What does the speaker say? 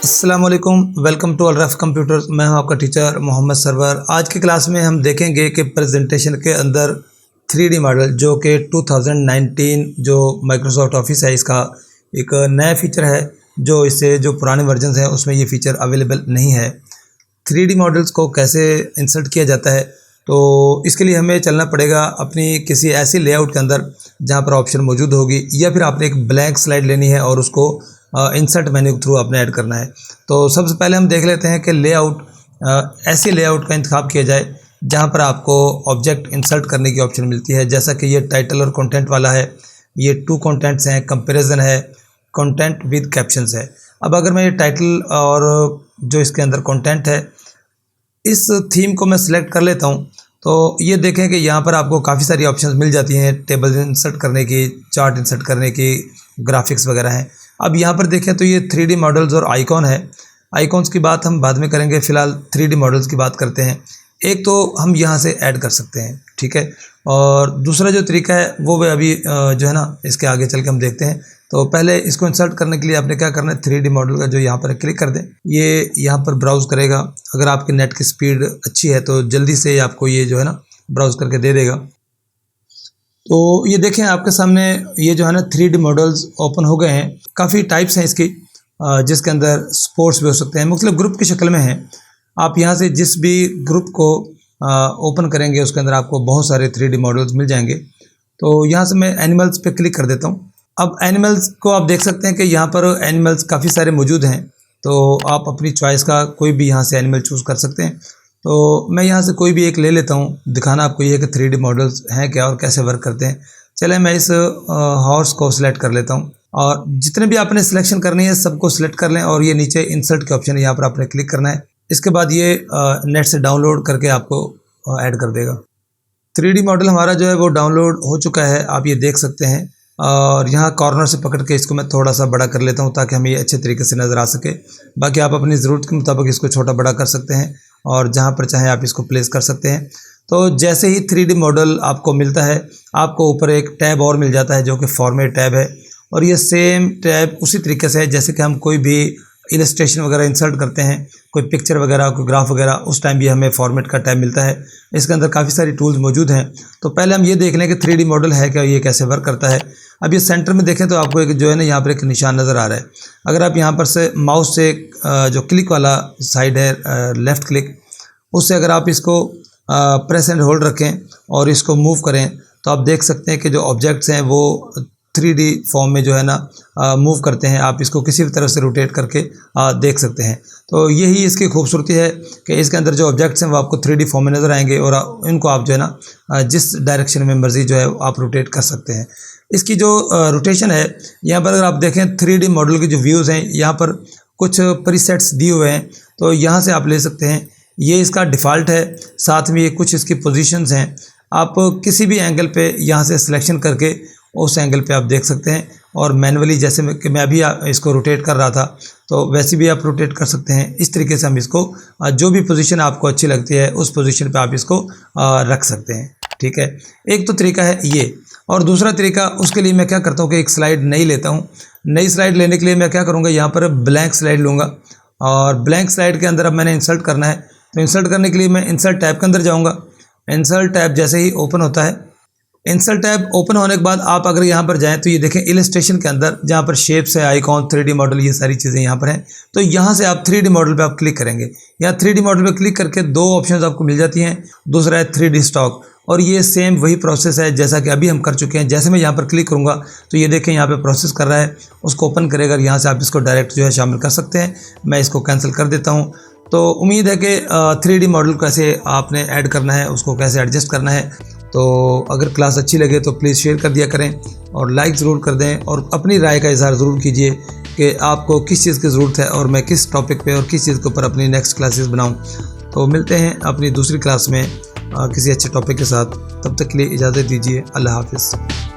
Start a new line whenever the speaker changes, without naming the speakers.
अस्सलाम वालेकुम, welcome to अलरफ computers. मैं हूं आपका टीचर मोहम्मद सरवर। आज की क्लास में हम देखेंगे कि प्रेजेंटेशन के अंदर 3D मॉडल जो कि 2019 जो माइक्रोसॉफ्ट ऑफिस है इसका एक नया फ़ीचर है, जो इससे जो पुराने वर्जन हैं उसमें ये फ़ीचर अवेलेबल नहीं है। 3D मॉडल्स को कैसे इंसर्ट किया जाता है, तो इसके लिए हमें चलना पड़ेगा अपनी किसी ऐसी लेआउट के अंदर जहाँ पर ऑप्शन मौजूद होगी, या फिर आपने एक ब्लैंक स्लाइड लेनी है और उसको इंसर्ट मेन्यू के थ्रू आपने ऐड करना है। तो सबसे पहले हम देख लेते हैं कि लेआउट ऐसी लेआउट का इंतखाब किया जाए जहाँ पर आपको ऑब्जेक्ट इंसर्ट करने की ऑप्शन मिलती है। जैसा कि ये टाइटल और कंटेंट वाला है, ये 2 कंटेंट्स हैं, कंपैरिजन है, कंटेंट विद कैप्शंस है। अब अगर मैं ये टाइटल और जो इसके अंदर कंटेंट है इस थीम को मैं सिलेक्ट कर लेता हूँ, तो ये देखें कि यहाँ पर आपको काफ़ी सारी ऑप्शंस मिल जाती हैं टेबल इंसर्ट करने की, चार्ट इंसर्ट करने की, ग्राफिक्स वगैरह हैं। अब यहाँ पर देखें तो ये 3D मॉडल्स और आइकॉन है। आइकॉन्स की बात हम बाद में करेंगे, फ़िलहाल 3D मॉडल्स की बात करते हैं। एक तो हम यहाँ से ऐड कर सकते हैं, ठीक है, और दूसरा जो तरीका है वो अभी जो है ना इसके आगे चल के हम देखते हैं। तो पहले इसको इंसर्ट करने के लिए आपने क्या करना है, 3D मॉडल का जो यहाँ पर क्लिक कर दें, ये यहाँ पर ब्राउज़ करेगा। अगर आपके नेट की स्पीड अच्छी है तो जल्दी से आपको ये जो है ना ब्राउज़ करके दे देगा। तो ये देखें आपके सामने ये जो है ना 3D मॉडल्स ओपन हो गए हैं। काफ़ी टाइप्स हैं इसकी, जिसके अंदर स्पोर्ट्स भी हो सकते हैं, मुख्तलिफ ग्रुप की शक्ल में हैं। आप यहाँ से जिस भी ग्रुप को ओपन करेंगे उसके अंदर आपको बहुत सारे 3D मॉडल्स मिल जाएंगे। तो यहाँ से मैं एनिमल्स पे क्लिक कर देता हूँ। अब एनिमल्स को आप देख सकते हैं कि यहाँ पर एनिमल्स काफ़ी सारे मौजूद हैं, तो आप अपनी चॉइस का कोई भी यहाँ से एनिमल चूज़ कर सकते हैं। तो मैं यहाँ से कोई भी एक ले लेता हूँ, दिखाना आपको ये है कि 3D मॉडल्स हैं क्या और कैसे वर्क करते हैं। चले मैं इस हॉर्स को सिलेक्ट कर लेता हूँ, और जितने भी आपने सिलेक्शन करनी है सबको सिलेक्ट कर लें, और ये नीचे इंसर्ट के ऑप्शन है, यहाँ पर आपने क्लिक करना है। इसके बाद ये नेट से डाउनलोड करके आपको ऐड कर देगा। 3D मॉडल हमारा जो है वो डाउनलोड हो चुका है, आप ये देख सकते हैं। और यहाँ कॉर्नर से पकड़ के इसको मैं थोड़ा सा बड़ा कर लेता हूँ ताकि हमें ये अच्छे तरीके से नज़र आ सके। बाकी आप अपनी ज़रूरत के मुताबिक इसको छोटा बड़ा कर सकते हैं और जहाँ पर चाहें आप इसको प्लेस कर सकते हैं। तो जैसे ही 3D मॉडल आपको मिलता है, आपको ऊपर एक टैब और मिल जाता है जो कि फॉर्मेट टैब है, और ये सेम टैब उसी तरीके से है जैसे कि हम कोई भी इलस्ट्रेशन वगैरह इंसर्ट करते हैं, कोई पिक्चर वगैरह, कोई ग्राफ वगैरह, उस टाइम भी हमें फॉर्मेट का टैब मिलता है। इसके अंदर काफ़ी सारी टूल्स मौजूद हैं। तो पहले हम ये देख लें कि 3D मॉडल है क्या, ये कैसे वर्क करता है। अब ये सेंटर में देखें तो आपको एक जो है ना यहाँ पर एक निशान नज़र आ रहा है। अगर आप यहाँ पर से माउस से जो क्लिक वाला साइड है, लेफ़्ट क्लिक, उससे अगर आप इसको प्रेस एंड होल्ड रखें और इसको मूव करें तो आप देख सकते हैं कि जो ऑब्जेक्ट्स हैं वो 3D फॉर्म में जो है ना मूव करते हैं। आप इसको किसी भी तरह से रोटेट करके देख सकते हैं। तो यही इसकी खूबसूरती है कि इसके अंदर जो ऑब्जेक्ट्स हैं वो आपको 3D फॉर्म में नज़र आएंगे, और इनको आप जो है ना जिस डायरेक्शन में मर्ज़ी जो है आप रोटेट कर सकते हैं। इसकी जो रोटेशन है, यहाँ पर अगर आप देखें 3D मॉडल के जो व्यूज़ हैं, यहाँ पर कुछ प्रीसेट्स दिए हुए हैं, तो यहाँ से आप ले सकते हैं। ये इसका डिफ़ॉल्ट है, साथ में ये कुछ इसकी पोजीशंस हैं। आप किसी भी एंगल पे यहाँ से सिलेक्शन करके उस एंगल पे आप देख सकते हैं, और मैनुअली जैसे मैं अभी इसको रोटेट कर रहा था तो वैसे भी आप रोटेट कर सकते हैं। इस तरीके से हम इसको जो भी पोजीशन आपको अच्छी लगती है उस पोजीशन पे आप इसको रख सकते हैं, ठीक है। एक तो तरीका है ये, और दूसरा तरीका, उसके लिए मैं क्या करता हूँ कि एक स्लाइड नई लेता हूँ। नई स्लाइड लेने के लिए मैं क्या करूँगा, यहाँ पर ब्लैंक स्लाइड लूँगा, और ब्लैंक स्लाइड के अंदर अब मैंने इंसर्ट करना है। तो इंसर्ट करने के लिए मैं इंसर्ट टैब के अंदर जाऊँगा। इंसर्ट टैब जैसे ही ओपन होता है, इंसर्ट टैब ओपन होने के बाद आप अगर यहाँ पर जाएं तो ये देखें इलस्ट्रेशन के अंदर जहाँ पर शेप्स है, आइकॉन, 3D मॉडल, ये सारी चीज़ें यहाँ पर हैं। तो यहाँ से आप 3D मॉडल पे आप क्लिक करेंगे। यहाँ 3D मॉडल पे क्लिक करके 2 ऑप्शंस आपको मिल जाती हैं। दूसरा है 3D स्टॉक, और ये सेम वही प्रोसेस है जैसा कि अभी हम कर चुके हैं। जैसे मैं यहाँ पर क्लिक करूँगा तो ये देखें यहाँ पर प्रोसेस कर रहा है, उसको ओपन करेगा। यहाँ से आप इसको डायरेक्ट जो है शामिल कर सकते हैं। मैं इसको कैंसिल कर देता हूँ। तो उम्मीद है कि 3D मॉडल कैसे आपने ऐड करना है, उसको कैसे एडजस्ट करना है। तो अगर क्लास अच्छी लगे तो प्लीज़ शेयर कर दिया करें और लाइक ज़रूर कर दें, और अपनी राय का इज़हार ज़रूर कीजिए कि आपको किस चीज़ की ज़रूरत है और मैं किस टॉपिक पे और किस चीज़ के ऊपर अपनी नेक्स्ट क्लासेस बनाऊं। तो मिलते हैं अपनी दूसरी क्लास में किसी अच्छे टॉपिक के साथ। तब तक के लिए इजाज़त दीजिए। अल्लाह हाफ़िज़।